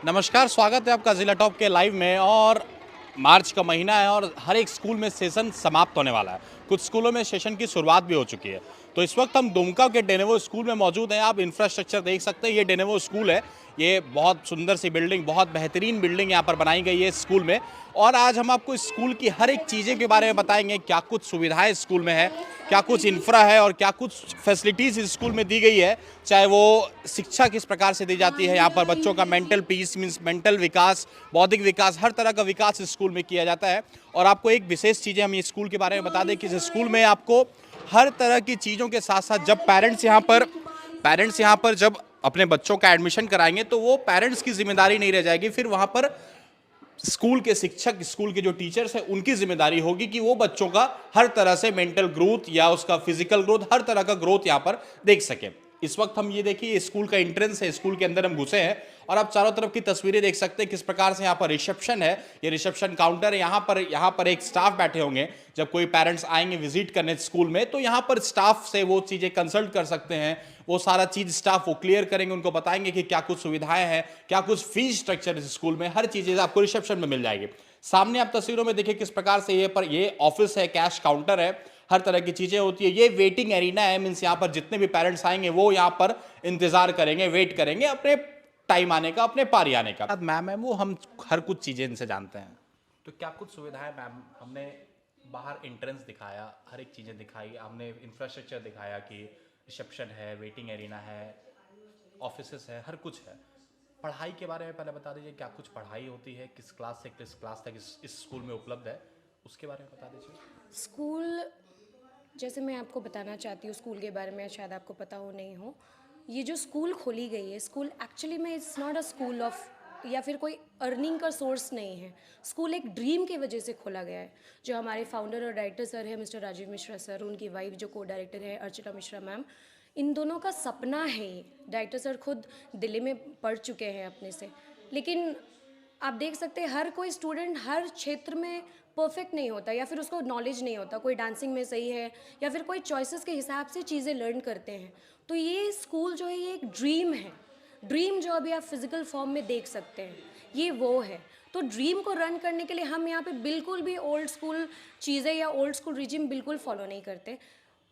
नमस्कार, स्वागत है आपका ज़िला टॉप के लाइव में। और मार्च का महीना है और हर एक स्कूल में सेशन समाप्त होने वाला है। कुछ स्कूलों में सेशन की शुरुआत भी हो चुकी है। तो इस वक्त हम दुमका के डेनेवो स्कूल में मौजूद हैं। आप इंफ्रास्ट्रक्चर देख सकते हैं, ये डेनेवो स्कूल है। ये बहुत सुंदर सी बिल्डिंग, बहुत बेहतरीन बिल्डिंग यहाँ पर बनाई गई है इस स्कूल में। और आज हम आपको इस स्कूल की हर एक चीज़ें के बारे में बताएंगे, क्या कुछ सुविधाएं इस स्कूल में है, क्या कुछ इंफ्रा है और क्या कुछ फैसिलिटीज़ इस स्कूल में दी गई है। चाहे वो शिक्षा किस प्रकार से दी जाती है, यहाँ पर बच्चों का मेंटल पीस मीन्स मेंटल विकास, बौद्धिक विकास, हर तरह का विकास इस स्कूल में किया जाता है। और आपको एक विशेष चीज़ें हम इस स्कूल के बारे में बता दें कि इस स्कूल में आपको हर तरह की चीज़ों के साथ साथ जब पेरेंट्स यहाँ पर जब अपने बच्चों का एडमिशन कराएंगे तो वो पेरेंट्स की जिम्मेदारी नहीं रह जाएगी। फिर वहाँ पर स्कूल के शिक्षक, स्कूल के जो टीचर्स हैं, उनकी जिम्मेदारी होगी कि वो बच्चों का हर तरह से मेंटल ग्रोथ या उसका फिजिकल ग्रोथ, हर तरह का ग्रोथ यहाँ पर देख सके। इस वक्त हम ये देखिए, स्कूल का एंट्रेंस है, स्कूल के अंदर हम घुसे हैं और आप चारों तरफ की तस्वीरें देख सकते हैं किस प्रकार से यहाँ पर रिसेप्शन है। ये रिसेप्शन काउंटर है। यहाँ पर एक स्टाफ बैठे होंगे। जब कोई पेरेंट्स आएंगे विजिट करने स्कूल में तो यहाँ पर स्टाफ से वो चीज़ें कंसल्ट कर सकते हैं। वो सारा चीज़ स्टाफ वो क्लियर करेंगे, उनको बताएंगे कि क्या कुछ सुविधाएं हैं, क्या कुछ फीस स्ट्रक्चर इस स्कूल में, हर चीज़ें आपको रिसेप्शन में मिल जाएगी। सामने आप तस्वीरों में देखिए किस प्रकार से ये ऑफिस है, कैश काउंटर है, हर तरह की चीज़ें होती है। ये वेटिंग एरिना है, मीन्स यहाँ पर जितने भी पेरेंट्स आएंगे वो यहाँ पर इंतजार करेंगे, वेट करेंगे अपने टाइम आने का, अपने पारी आने का। मैम है वो, हम हर कुछ चीज़ें इनसे जानते हैं। तो क्या कुछ सुविधाएं मैम, हमने बाहर एंट्रेंस दिखाया, हर एक चीज़ें दिखाई, हमने इंफ्रास्ट्रक्चर दिखाया कि रिसेप्शन है, वेटिंग एरिना है, ऑफिसेस है, हर कुछ है। पढ़ाई के बारे में पहले बता दीजिए, क्या कुछ पढ़ाई होती है, किस क्लास से किस क्लास तक इस स्कूल में उपलब्ध है, उसके बारे में बता दीजिए। स्कूल, जैसे मैं आपको बताना चाहती हूँ स्कूल के बारे में, शायद आपको पता हो नहीं हो। ये जो स्कूल खोली गई है, स्कूल एक्चुअली में it's not a school of या फिर कोई अर्निंग का सोर्स नहीं है। स्कूल एक ड्रीम की वजह से खोला गया है। जो हमारे फाउंडर और डायरेक्टर सर हैं मिस्टर राजीव मिश्रा सर, उनकी वाइफ जो को डायरेक्टर है अर्चिता मिश्रा मैम, इन दोनों का सपना है ये। डायरेक्टर सर खुद दिल्ली में पढ़ चुके हैं अपने से, लेकिन आप देख सकते हैं हर कोई स्टूडेंट हर क्षेत्र में परफेक्ट नहीं होता, या फिर उसको नॉलेज नहीं होता। कोई डांसिंग में सही है या फिर कोई चॉइसेस के हिसाब से चीज़ें लर्न करते हैं। तो ये स्कूल जो है ये एक ड्रीम है। ड्रीम जो अभी आप फिजिकल फॉर्म में देख सकते हैं, ये वो है। तो ड्रीम को रन करने के लिए हम यहाँ पे बिल्कुल भी ओल्ड स्कूल चीज़ें या ओल्ड स्कूल रिजिम बिल्कुल फॉलो नहीं करते।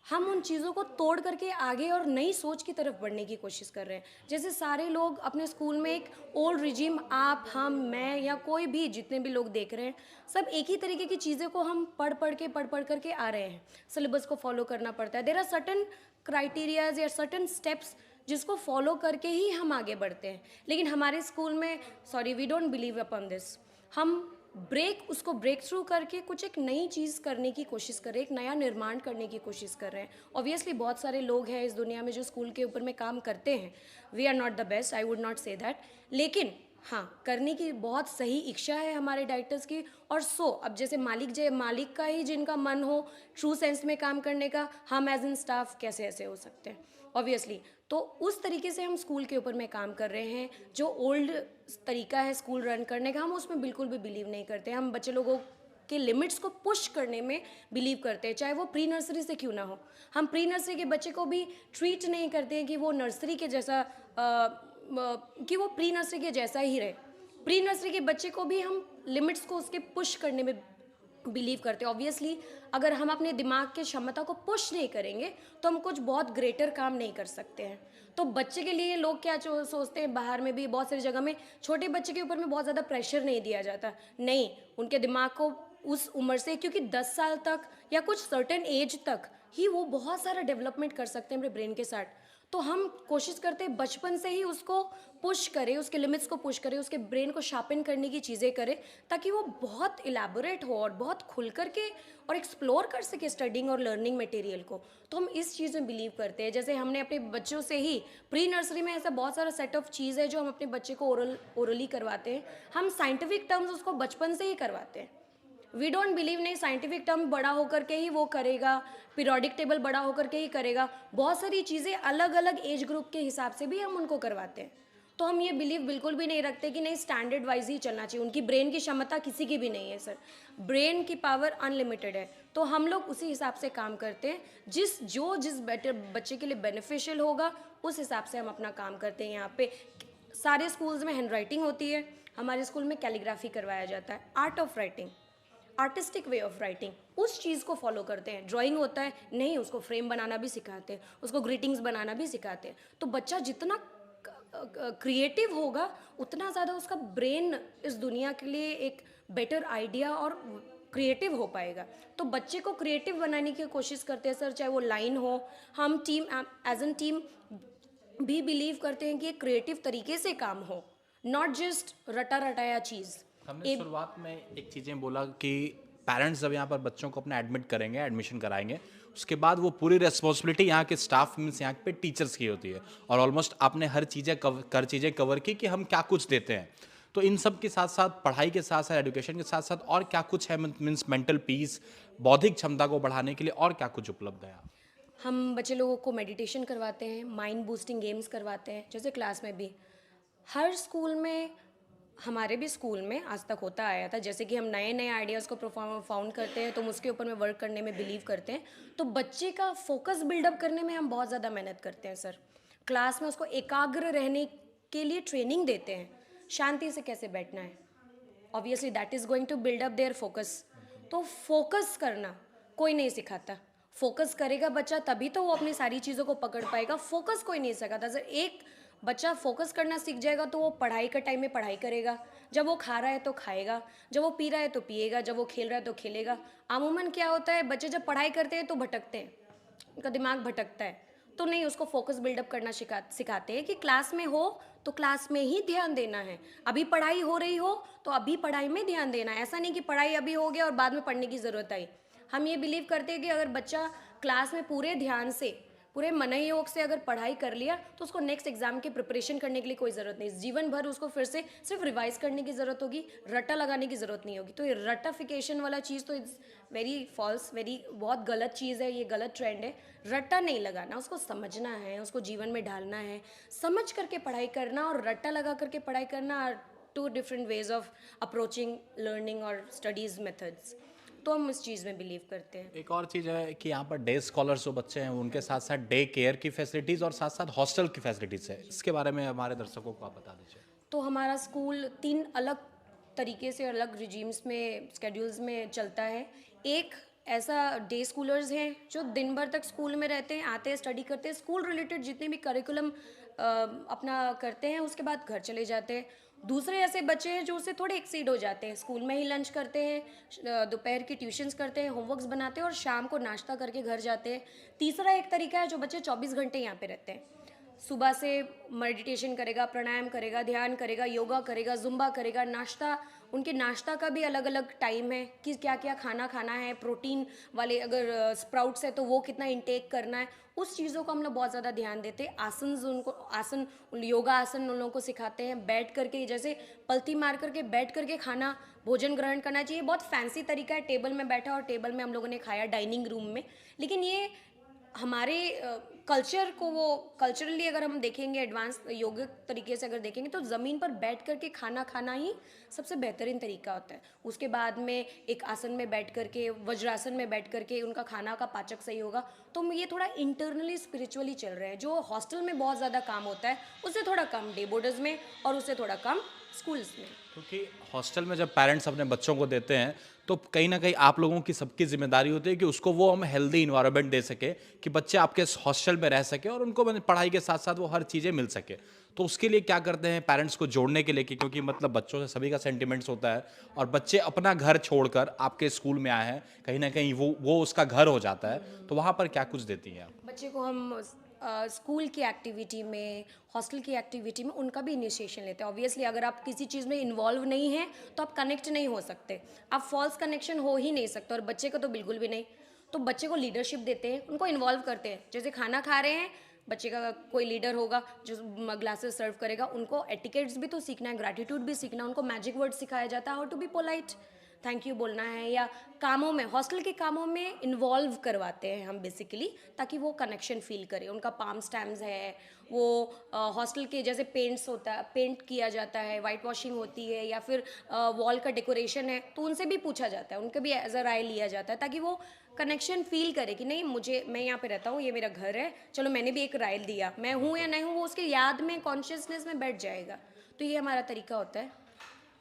हम उन चीज़ों को तोड़ करके आगे और नई सोच की तरफ बढ़ने की कोशिश कर रहे हैं। जैसे सारे लोग अपने स्कूल में एक ओल्ड रिजीम, आप, हम, मैं या कोई भी जितने भी लोग देख रहे हैं, सब एक ही तरीके की चीज़ें को हम पढ़ पढ़ करके आ रहे हैं। सिलेबस को फॉलो करना पड़ता है। देयर आर सर्टन क्राइटेरियाज या सर्टन स्टेप्स जिसको फॉलो करके ही हम आगे बढ़ते हैं। लेकिन हमारे स्कूल में, sorry, we don't believe upon this. हम उसको ब्रेक थ्रू करके कुछ एक नई चीज़ करने की कोशिश कर रहे हैं, एक नया निर्माण करने की कोशिश कर रहे हैं। ऑब्वियसली बहुत सारे लोग हैं इस दुनिया में जो स्कूल के ऊपर में काम करते हैं। We are not the best, I would not say that, लेकिन हाँ, करने की बहुत सही इच्छा है हमारे डायरेक्टर्स की। और अब जैसे मालिक का ही जिनका मन हो ट्रू सेंस में काम करने का, हम एज इन स्टाफ कैसे ऐसे हो सकते हैं ऑब्वियसली। तो उस तरीके से हम स्कूल के ऊपर में काम कर रहे हैं। जो ओल्ड तरीका है स्कूल रन करने का, हम उसमें बिल्कुल भी बिलीव नहीं करते। हम बच्चे लोगों के लिमिट्स को पुश करने में बिलीव करते हैं, चाहे वो प्री नर्सरी से क्यों ना हो। हम प्री नर्सरी के बच्चे को भी ट्रीट नहीं करते हैं कि वो नर्सरी के जैसा कि वो प्री नर्सरी के जैसा ही रहे। प्री नर्सरी के बच्चे को भी हम लिमिट्स को उसके पुश करने में बिलीव करते हैं। ऑब्वियसली अगर हम अपने दिमाग की क्षमता को पुश नहीं करेंगे तो हम कुछ बहुत ग्रेटर काम नहीं कर सकते हैं। तो बच्चे के लिए लोग क्या सोचते हैं, बाहर में भी बहुत सारी जगह में छोटे बच्चे के ऊपर में बहुत ज़्यादा प्रेशर नहीं दिया जाता। नहीं, उनके दिमाग को उस उम्र से, क्योंकि 10 साल तक या कुछ सर्टेन एज तक ही वो बहुत सारा डेवलपमेंट कर सकते हैं अपने ब्रेन के साथ। तो हम कोशिश करते हैं बचपन से ही उसको पुश करें, उसके लिमिट्स को पुश करें, उसके ब्रेन को शार्पन करने की चीज़ें करें, ताकि वो बहुत इलेबोरेट हो और बहुत खुल करके और एक्सप्लोर कर सके स्टडिंग और लर्निंग मटेरियल को। तो हम इस चीज़ में बिलीव करते हैं। जैसे हमने अपने बच्चों से ही प्री नर्सरी में ऐसा बहुत सारा सेट ऑफ चीज़ है जो हम अपने बच्चे को ओरली करवाते हैं। हम साइंटिफिक टर्म्स उसको बचपन से ही करवाते हैं। वी डोंट बिलीव नहीं साइंटिफिक टर्म बड़ा होकर के ही वो करेगा, पीरियोडिक टेबल बड़ा होकर के ही करेगा। बहुत सारी चीज़ें अलग अलग एज ग्रुप के हिसाब से भी हम उनको करवाते हैं। तो हम ये बिलीव बिल्कुल भी नहीं रखते कि नहीं स्टैंडर्ड वाइज ही चलना चाहिए। उनकी ब्रेन की क्षमता किसी की भी नहीं है सर, ब्रेन की पावर अनलिमिटेड है। तो हम लोग उसी हिसाब से काम करते हैं, जिस बच्चे के लिए बेनिफिशियल होगा उस हिसाब से हम अपना काम करते हैं। यहाँ पे सारे स्कूल्स में हैंड राइटिंग होती है, हमारे स्कूल में कैलीग्राफी करवाया जाता है, art of writing, artistic way of writing उस चीज़ को फॉलो करते हैं। ड्राइंग होता है, नहीं उसको फ्रेम बनाना भी सिखाते हैं, उसको ग्रीटिंग्स बनाना भी सिखाते हैं। तो बच्चा जितना क्रिएटिव होगा उतना ज़्यादा उसका ब्रेन इस दुनिया के लिए एक बेटर आइडिया और क्रिएटिव हो पाएगा। तो बच्चे को क्रिएटिव बनाने की कोशिश करते हैं सर, चाहे वो लाइन हो। हम टीम एज एन टीम भी बिलीव करते हैं कि एक क्रिएटिव तरीके से काम हो, नॉट जस्ट रटा रटाया चीज़। हमने शुरुआत में एक चीज़ें बोला कि पेरेंट्स जब यहाँ पर बच्चों को अपना एडमिट करेंगे, एडमिशन कराएंगे, उसके बाद वो पूरी रिस्पॉन्सिबिलिटी यहाँ के स्टाफ मीन्स यहाँ पे टीचर्स की होती है। और ऑलमोस्ट आपने हर चीज़ें कवर की कि हम क्या कुछ देते हैं। तो इन सब के साथ साथ, पढ़ाई के साथ साथ, एजुकेशन के साथ साथ और क्या कुछ है मीन्स मेंटल पीस, बौद्धिक क्षमता को बढ़ाने के लिए और क्या कुछ उपलब्ध है? हम बच्चे लोगों को मेडिटेशन करवाते हैं, माइंड बूस्टिंग गेम्स करवाते हैं, जैसे क्लास में भी हर स्कूल में, हमारे भी स्कूल में आज तक होता आया था। जैसे कि हम नए नए आइडियाज़ को फाउंड करते हैं तो हम उसके ऊपर में वर्क करने में बिलीव करते हैं। तो बच्चे का फोकस बिल्डअप करने में हम बहुत ज़्यादा मेहनत करते हैं सर। क्लास में उसको एकाग्र रहने के लिए ट्रेनिंग देते हैं, शांति से कैसे बैठना है। Obviously that is going to build up their focus. तो फोकस करना कोई नहीं सिखाता, फोकस करेगा बच्चा तभी तो वो अपनी सारी चीज़ों को पकड़ पाएगा। फोकस कोई नहीं सिखाता सर। एक बच्चा फोकस करना सीख जाएगा तो वो पढ़ाई का टाइम में पढ़ाई करेगा, जब वो खा रहा है तो खाएगा, जब वो पी रहा है तो पिएगा, जब वो खेल रहा है तो खेलेगा। अमूमन क्या होता है, बच्चे जब पढ़ाई करते हैं तो भटकते हैं, उनका दिमाग भटकता है। तो नहीं, उसको फोकस बिल्डअप करना सिखाते हैं कि क्लास में हो तो क्लास में ही ध्यान देना है। अभी पढ़ाई हो रही हो तो अभी पढ़ाई में ध्यान देना है। ऐसा नहीं कि पढ़ाई अभी हो गया और बाद में पढ़ने की ज़रूरत आई। हम ये बिलीव करते हैं कि अगर बच्चा क्लास में पूरे ध्यान से, पूरे मनोयोग से अगर पढ़ाई कर लिया तो उसको नेक्स्ट एग्जाम की प्रिपरेशन करने के लिए कोई ज़रूरत नहीं। जीवन भर उसको फिर से सिर्फ रिवाइज करने की ज़रूरत होगी, रट्टा लगाने की ज़रूरत नहीं होगी। तो ये रट्टाफिकेशन वाला चीज़ तो इट्स वेरी फॉल्स, बहुत गलत चीज़ है, ये गलत ट्रेंड है। रट्टा नहीं लगाना, उसको समझना है, उसको जीवन में ढालना है। समझ करके पढ़ाई करना और रट्टा लगा करके पढ़ाई करना are two different ways of approaching learning और स्टडीज़ मेथड्स। तो हम इस चीज़ में बिलीव करते हैं। एक और चीज़ है कि यहाँ पर डे स्कॉलर्स जो बच्चे हैं उनके साथ साथ डे केयर की फैसिलिटीज़ और साथ साथ हॉस्टल की फैसिलिटीज़ है, इसके बारे में हमारे दर्शकों को आप बता दीजिए। तो हमारा स्कूल 3 अलग तरीके से, अलग रिजीम्स में, स्केड्यूल्स में चलता है। एक ऐसा डे स्कूलर्स हैं जो दिन भर तक स्कूल में रहते हैं, आते हैं, स्टडी करते हैं, स्कूल रिलेटेड जितने भी करिकुलम अपना करते हैं, उसके बाद घर चले जाते हैं। दूसरे ऐसे बच्चे हैं जो उससे थोड़े एक्सीड हो जाते हैं, स्कूल में ही लंच करते हैं, दोपहर की ट्यूशन्स करते हैं, होमवर्क्स बनाते हैं और शाम को नाश्ता करके घर जाते हैं। तीसरा एक तरीका है जो बच्चे 24 घंटे यहाँ पे रहते हैं। सुबह से मेडिटेशन करेगा, प्राणायाम करेगा, ध्यान करेगा, योगा करेगा, जुम्बा करेगा। नाश्ता, उनके नाश्ता का भी अलग अलग टाइम है कि क्या क्या खाना खाना है। प्रोटीन वाले अगर स्प्राउट्स है तो वो कितना इंटेक करना है, उस चीज़ों को हम लोग बहुत ज़्यादा ध्यान देते हैं। आसन, योगा आसन उन लोगों को सिखाते हैं। बैठ करके, जैसे पलथी मार करके बैठ करके खाना, भोजन ग्रहण करना चाहिए। बहुत फैंसी तरीका है, टेबल में बैठा और टेबल में हम लोगों ने खाया, डाइनिंग रूम में। लेकिन ये हमारे कल्चर को, वो कल्चरली अगर हम देखेंगे, एडवांस योगिक तरीके से अगर देखेंगे तो ज़मीन पर बैठ कर के खाना खाना ही सबसे बेहतरीन तरीका होता है। उसके बाद में एक आसन में बैठ कर के, वज्रासन में बैठ कर के उनका खाना का पाचक सही होगा। तो ये थोड़ा इंटरनली स्पिरिचुअली चल रहा है। जो हॉस्टल में बहुत ज़्यादा काम होता है उससे थोड़ा कम डे बोर्डर्स में और उससे थोड़ा कम स्कूल्स में। क्योंकि हॉस्टल में जब पेरेंट्स अपने बच्चों को देते हैं तो कहीं ना कहीं आप लोगों की सबकी जिम्मेदारी होती है कि उसको वो हम हेल्दी इन्वायरमेंट दे सके कि बच्चे आपके हॉस्टल में रह सके और उनको पढ़ाई के साथ साथ वो हर चीज़ें मिल सके। तो उसके लिए क्या करते हैं पेरेंट्स को जोड़ने के लिए कि क्योंकि मतलब बच्चों से सभी का सेंटिमेंट्स होता है और बच्चे अपना घर छोड़कर आपके स्कूल में आए हैं, कहीं ना कहीं वो उसका घर हो जाता है। तो वहाँ पर क्या कुछ देती हैं आप? बच्चे को हम स्कूल की एक्टिविटी में, हॉस्टल की एक्टिविटी में उनका भी इनिशिएशन लेते हैं। ऑब्वियसली अगर आप किसी चीज़ में इन्वॉल्व नहीं हैं तो आप कनेक्ट नहीं हो सकते, आप फॉल्स कनेक्शन हो ही नहीं सकते, और बच्चे को तो बिल्कुल भी नहीं। तो बच्चे को लीडरशिप देते हैं, उनको इन्वॉल्व करते हैं। जैसे खाना खा रहे हैं, बच्चे का कोई लीडर होगा जो ग्लासेस सर्व करेगा, उनको एटिकेट्स भी तो सीखना है, ग्रैटिट्यूड भी सीखना है, उनको मैजिक वर्ड सिखाया जाता है, how to be polite. Thank you बोलना है, या कामों में, हॉस्टल के कामों में इन्वॉल्व करवाते हैं हम बेसिकली, ताकि वो कनेक्शन फील करें। उनका पाम स्टैम्प्स है, वो हॉस्टल के जैसे पेंट्स होता है, पेंट किया जाता है, वाइट वॉशिंग होती है, या फिर वॉल का डेकोरेशन है, तो उनसे भी पूछा जाता है, उनके भी एज अ राय लिया जाता है, ताकि वो कनेक्शन फील करे कि नहीं, मैं यहाँ पे रहता हूँ, ये मेरा घर है, चलो मैंने भी एक राय दिया, मैं हूँ या नहीं हूँ, वो उसके याद में, कॉन्शियसनेस में बैठ जाएगा। तो ये हमारा तरीका होता है।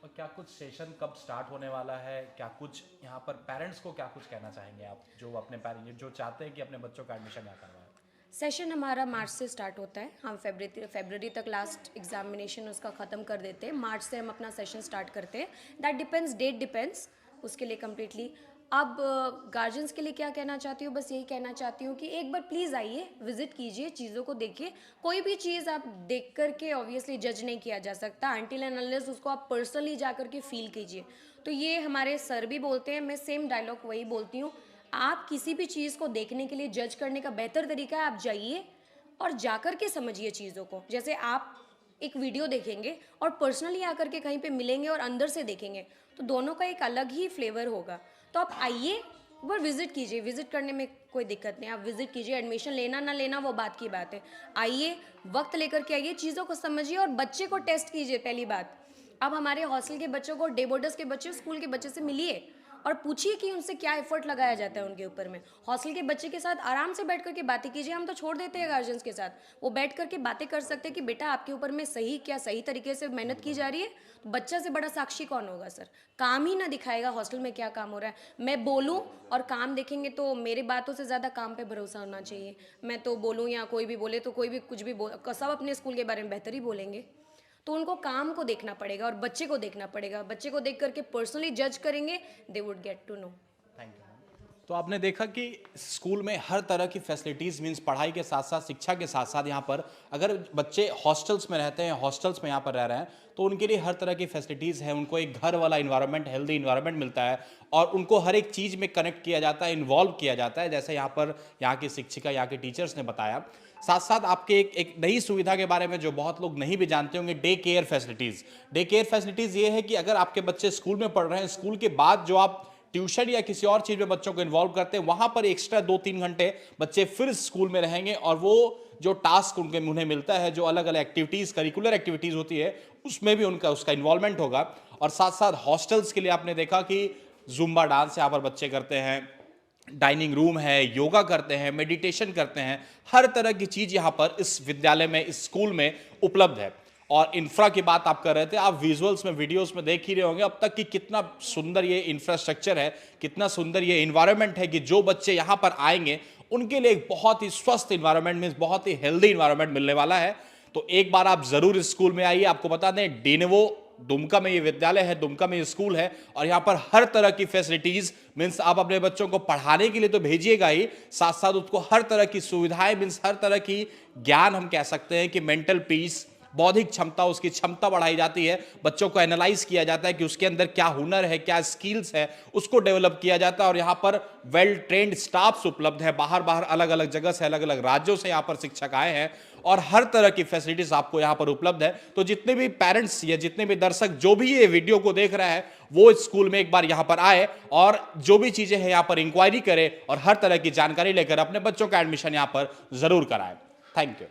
और क्या कुछ सेशन कब स्टार्ट होने वाला है, क्या कुछ यहाँ पर पेरेंट्स को क्या कुछ कहना चाहेंगे आप, जो अपने पेरेंट्स जो चाहते हैं कि अपने बच्चों का एडमिशन यहाँ करवाएं? सेशन हमारा मार्च से स्टार्ट होता है, हम फरवरी तक लास्ट एग्जामिनेशन उसका ख़त्म कर देते हैं, मार्च से हम अपना सेशन स्टार्ट करते हैं। दैट डिपेंड्स, डेट डिपेंड्स उसके लिए कम्प्लीटली। अब गार्जियंस के लिए क्या कहना चाहती हूँ, बस यही कहना चाहती हूँ कि एक बार प्लीज़ आइए, विजिट कीजिए, चीज़ों को देखिए। कोई भी चीज़ आप देख कर के ऑब्वियसली जज नहीं किया जा सकता, अनटिल एंड अनलेस उसको आप पर्सनली जा कर के फील कीजिए। तो ये हमारे सर भी बोलते हैं, मैं सेम डायलॉग वही बोलती हूँ, आप किसी भी चीज़ को देखने के लिए, जज करने का बेहतर तरीका है आप जाइए और जाकर के समझिए चीज़ों को। जैसे आप एक वीडियो देखेंगे और पर्सनली आकर के कहीं पे मिलेंगे और अंदर से देखेंगे, तो दोनों का एक अलग ही फ्लेवर होगा। तो आप आइए, एक बार विजिट कीजिए, विजिट करने में कोई दिक्कत नहीं, आप विजिट कीजिए, एडमिशन लेना ना लेना वो बात की बात है। आइए, वक्त लेकर के आइए, चीज़ों को समझिए और बच्चे को टेस्ट कीजिए। पहली बात, अब हमारे हॉस्टल के बच्चों को, डे बोर्डर्स के बच्चे, स्कूल के बच्चे से मिलिए और पूछिए कि उनसे क्या एफर्ट लगाया जाता है उनके ऊपर में। हॉस्टल के बच्चे के साथ आराम से बैठ करके बातें कीजिए, हम तो छोड़ देते हैं गार्जियंस के साथ, वो बैठ करके बातें कर सकते हैं कि बेटा आपके ऊपर में सही तरीके से मेहनत की जा रही है। तो बच्चा से बड़ा साक्षी कौन होगा सर, काम ही ना दिखाएगा हॉस्टल में क्या काम हो रहा है। मैं बोलूँ और काम देखेंगे, तो मेरी बातों से ज़्यादा काम पे भरोसा होना चाहिए। मैं तो बोलूँ या कोई भी बोले, तो कोई भी कुछ भी सब अपने स्कूल के बारे में बेहतर ही बोलेंगे। तो उनको काम को देखना पड़ेगा और बच्चे को देखना पड़ेगा, बच्चे को देख करके पर्सनली जज करेंगे, they would get to know. Thank you. तो आपने देखा कि स्कूल में हर तरह की फैसिलिटीज़, मीन्स पढ़ाई के साथ साथ, शिक्षा के साथ साथ, यहाँ पर अगर बच्चे हॉस्टल्स में रहते हैं, हॉस्टल्स में यहाँ पर रह रहे हैं, तो उनके लिए हर तरह की फैसिलिटीज़ है, उनको एक घर वाला इन्वायरमेंट, हेल्दी इन्वायरमेंट मिलता है और उनको हर एक चीज़ में कनेक्ट किया जाता है, इन्वॉल्व किया जाता है, जैसे यहाँ पर यहाँ की शिक्षिका, यहाँ के टीचर्स ने बताया। साथ साथ आपके एक नई सुविधा के बारे में जो बहुत लोग नहीं भी जानते होंगे, day care facilities. Day care facilities ये है कि अगर आपके बच्चे स्कूल में पढ़ रहे हैं, स्कूल के बाद जो आप ट्यूशन या किसी और चीज़ में बच्चों को इन्वॉल्व करते हैं, वहाँ पर एक्स्ट्रा 2-3 घंटे बच्चे फिर स्कूल में रहेंगे और वो जो टास्क उन्हें मिलता है, जो अलग अलग एक्टिविटीज़, करिकुलर एक्टिविटीज़ होती है, उसमें भी उसका इन्वॉल्वमेंट होगा। और साथ साथ हॉस्टल्स के लिए आपने देखा कि जुम्बा डांस यहाँ पर बच्चे करते हैं, डाइनिंग रूम है, योगा करते हैं, मेडिटेशन करते हैं, हर तरह की चीज़ यहाँ पर इस विद्यालय में, इस स्कूल में उपलब्ध है। और इंफ्रा की बात आप कर रहे थे, आप विजुअल्स में, वीडियोस में देख ही रहे होंगे अब तक कि कितना सुंदर ये इंफ्रास्ट्रक्चर है, कितना सुंदर ये इन्वायरमेंट है कि जो बच्चे यहाँ पर आएंगे उनके लिए एक बहुत ही स्वस्थ इन्वायरमेंट, मीन्स बहुत ही हेल्दी इन्वायरमेंट मिलने वाला है। तो एक बार आप जरूर इस स्कूल में आइए। आपको बता दें, डेनेवो दुमका में ये विद्यालय है, दुमका में ये स्कूल है और यहाँ पर हर तरह की फैसिलिटीज, मीन्स आप अपने बच्चों को पढ़ाने के लिए तो भेजिएगा ही, साथ साथ उसको हर तरह की सुविधाएं, मीन्स हर तरह की ज्ञान, हम कह सकते हैं कि मेंटल पीस, बौद्धिक क्षमता, उसकी क्षमता बढ़ाई जाती है। बच्चों को एनालाइज किया जाता है कि उसके अंदर क्या हुनर है, क्या स्किल्स है, उसको डेवलप किया जाता है। और यहाँ पर वेल ट्रेंड स्टाफ्स उपलब्ध है, बाहर अलग अलग जगह से, अलग अलग राज्यों से यहाँ पर शिक्षक आए हैं और हर तरह की फैसिलिटीज आपको यहाँ पर उपलब्ध है। तो जितने भी पेरेंट्स या जितने भी दर्शक जो भी ये वीडियो को देख रहा है, वो इस स्कूल में एक बार यहाँ पर आए और जो भी चीजें हैं यहाँ पर इंक्वायरी करे और हर तरह की जानकारी लेकर अपने बच्चों का एडमिशन यहाँ पर जरूर कराएं। Thank you.